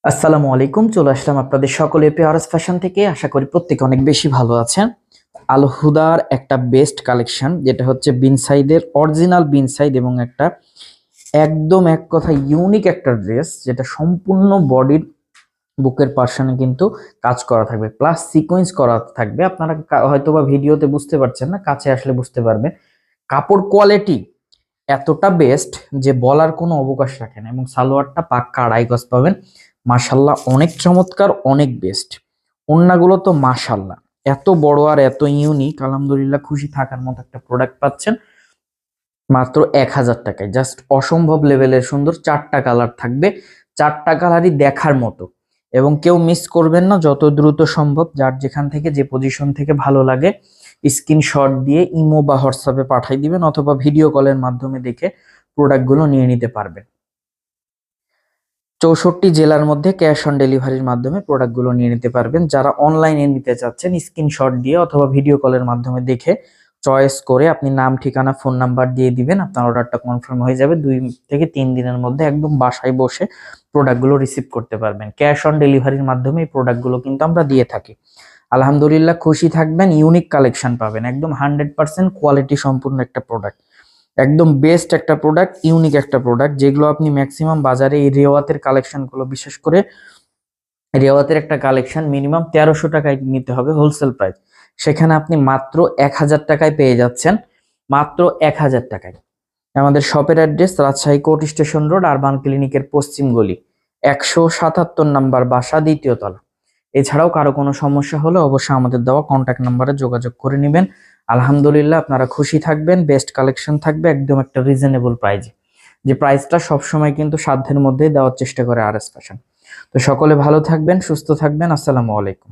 আসসালামু আলাইকুম, চলে আসলাম আপনাদের সকলে পেয়ারস ফ্যাশন থেকে। আশা করি প্রত্যেকে অনেক বেশি ভালো আছেন। আল হুদার একটা বেস্ট কালেকশন, যেটা হচ্ছে বিন সাইদের অরিজিনাল বিন সাইদ, এবং একটা একদম এক কথা ইউনিক একটা ড্রেস, যেটা সম্পূর্ণ বডির বুকের পার্সনে কিন্তু কাজ করা থাকবে, প্লাস সিকোয়েন্স করা থাকবে। আপনারা হয়তোবা ভিডিওতে বুঝতে পারছেন না, কাছে আসলে বুঝতে পারবেন। কাপড় কোয়ালিটি এতটা বেস্ট যে বলার কোনো অবকাশ রাখে না, এবং সালোয়ারটা পাক্কা আড়াই গজ পাবেন। মাশাল্লাহ অনেক চমৎকার, অনেক বেস্ট। ওড়নাগুলো তো মাশাল্লাহ এত বড় আর এত ইউনিক, আলহামদুলিল্লাহ খুশি থাকার মতো একটা প্রোডাক্ট পাচ্ছেন মাত্র 1000 টাকায়। জাস্ট অসম্ভব লেভেলের সুন্দর, 4টা কালার থাকবে, 4টা কালারই দেখার মতো। এবং কেউ মিস করবেন না, যত দ্রুত সম্ভব যার যেখান থেকে যে পজিশন থেকে ভালো লাগে স্ক্রিনশট দিয়ে ইমো বা হোয়াটসঅ্যাপে পাঠিয়ে দিবেন, অথবা ভিডিও কলের মাধ্যমে দেখে প্রোডাক্টগুলো নিয়ে নিতে পারবেন। 64 জেলার মধ্যে ক্যাশ অন ডেলিভারির মাধ্যমে প্রোডাক্টগুলো নিয়ে নিতে পারবেন। যারা অনলাইনে নিতে চাচ্ছেন, স্ক্রিনশট দিয়ে অথবা ভিডিও কলের মাধ্যমে দেখে চয়েস করে আপনি নাম, ঠিকানা, ফোন নাম্বার দিয়ে দিবেন, আপনার অর্ডারটা কনফার্ম হয়ে যাবে। 2 থেকে 3 দিনের মধ্যে একদম বাসায় বসে প্রোডাক্টগুলো রিসিভ করতে পারবেন। ক্যাশ অন ডেলিভারির মাধ্যমে এই প্রোডাক্টগুলো কিন্তু আমরা দিয়ে থাকি। আলহামদুলিল্লাহ খুশি থাকবেন, ইউনিক কালেকশন পাবেন, একদম 100% কোয়ালিটি সম্পূর্ণ একটা প্রোডাক্ট। একদম বেস্ট একটা প্রোডাক্ট, ইউনিক একটা প্রোডাক্ট, যেগুলো আপনি ম্যাক্সিমাম বাজারে এই রেওয়াতের কালেকশনগুলো, বিশেষ করে রেওয়াতের একটা কালেকশন মিনিমাম 1300 টাকায় নিতে হবে হোলসেল প্রাইস, সেখানে আপনি মাত্র 1000 টাকায় পেয়ে যাচ্ছেন। মাত্র 1000 টাকায়। আমাদের শপের address Rajshahi court station road, urban ক্লিনিকের পশ্চিম গলি, 177 নাম্বার বাসা, 2য় তলা। এছাড়াও কারো কোনো সমস্যা হলে অবশ্যই আমাদের দেওয়া কন্ট্যাক্ট নাম্বারে যোগাযোগ করে নেবেন। আলহামদুলিল্লাহ আপনারা খুশি থাকবেন, বেস্ট কালেকশন থাকবে একদম একটা রিজনেবল প্রাইসে, যে প্রাইসটা সবসময় কিন্তু সাধ্যের মধ্যে দেওয়ার চেষ্টা করে আরএস ফ্যাশন। তো সকলে ভালো থাকবেন, সুস্থ থাকবেন। আসসালামু আলাইকুম।